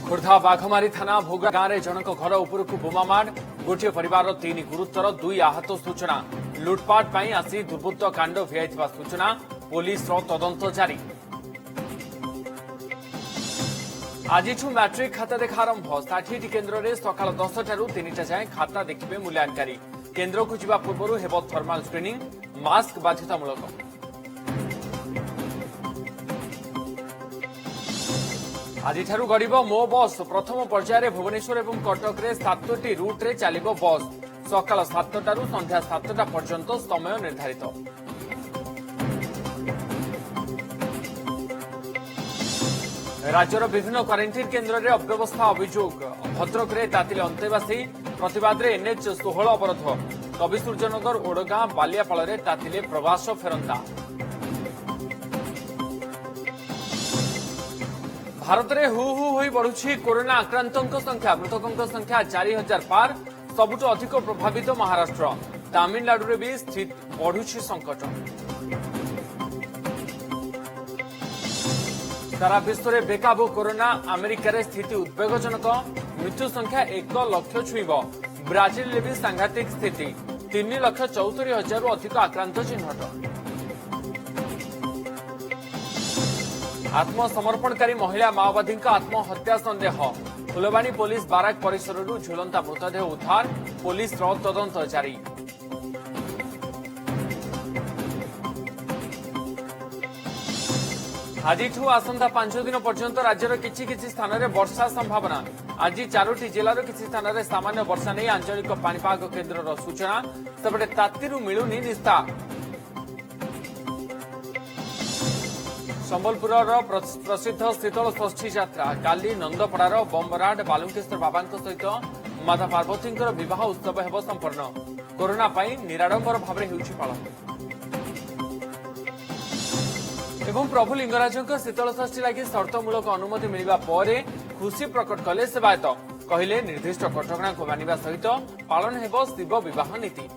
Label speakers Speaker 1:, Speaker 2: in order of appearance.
Speaker 1: खोर्धा बाघमारी थाना भोगा गांव में जनक घर उपरक बोमामाड़ गोटे परिवार 3 गुरुतर 2 आहत सूचना लुटपाट पर आसी दुर्बृत्त कांड भिआई सूचना पुलिस तदंत जारी। आज मैट्रिक खाता देखा आरंभ 60 केन्द्र में सका 10 ठारू 3टा जाए खाता देखिए मूल्यांकन केन्द्र को जावा पूर्व हेब थर्माल स्क्रिनिंग मास्क बाध्यतामूलक। आज गड़ब मो बस प्रथम पर्यायर भुवनेश्वर और कटक में 7टी रूट्रे चलो बस सका 7टारू संध्या 7टा पर्यंत समय निर्धारित। राज्यर विभिन्न क्वारेंटाइन केन्द्र में अव्यवस्था अभियोग भद्रक में तातिले अंतेवासी प्रतिवाद में एनएच 16 अवरोध कविसूर्यनगर ओडगां बालियापाल में तातिले प्रवास फेरंता। भारत में हु हु होई बढ़ुछि कोरोना आक्रांतों संख्या मृतकों संख्या 4000 पार सबुठ अधिक प्रभावित महाराष्ट्र तमिलनाडु में भी स्थित बढ़ुछि संकट। सारा विश्व में बेकाबू कोरोना अमेरिका रे स्थिति उद्वेगजनक मृत्यु संख्या 1 लाख छुईब ब्राजिल में भी सांघातिक स्थिति 3,74,000 अधिक आक्रांत चिन्हट। आत्मसमर्पणकारी महिला माओवादी आत्महत्या संदेह फुलवाणी पुलिस बाराक परिसर झुलंता मृतदेह उद्धार पुलिस तदंत जारी। आज आसंता 5 दिन पर्यंत राज्यर किछि स्थान में वर्षा संभावना आज 4टी जिलार किछि स्थान में सामान्य वर्षा नहीं आंचलिक पाणीपाग केन्द्र सूचना सेपटे तातीरू मिलुनी निस्ता। संबलपुर प्रसिद्ध शीतल षष्ठी यात्रा काली नंदपड़ार बम्बराड बालुंकेश्वर बाबा सहित माता पार्वती विवाह उत्सव हेब संपन्न कोरोना निराडंबर भाव पालन। एवं प्रभु लिंगराजों शीतल षष्ठी लगी शर्तमूलक अनुमति मिलवा पर खुशी प्रकट कले सेवायत कहले निर्दिष्ट कटकणा को मानिबा सहित पालन हेब शिव विवाह नीति।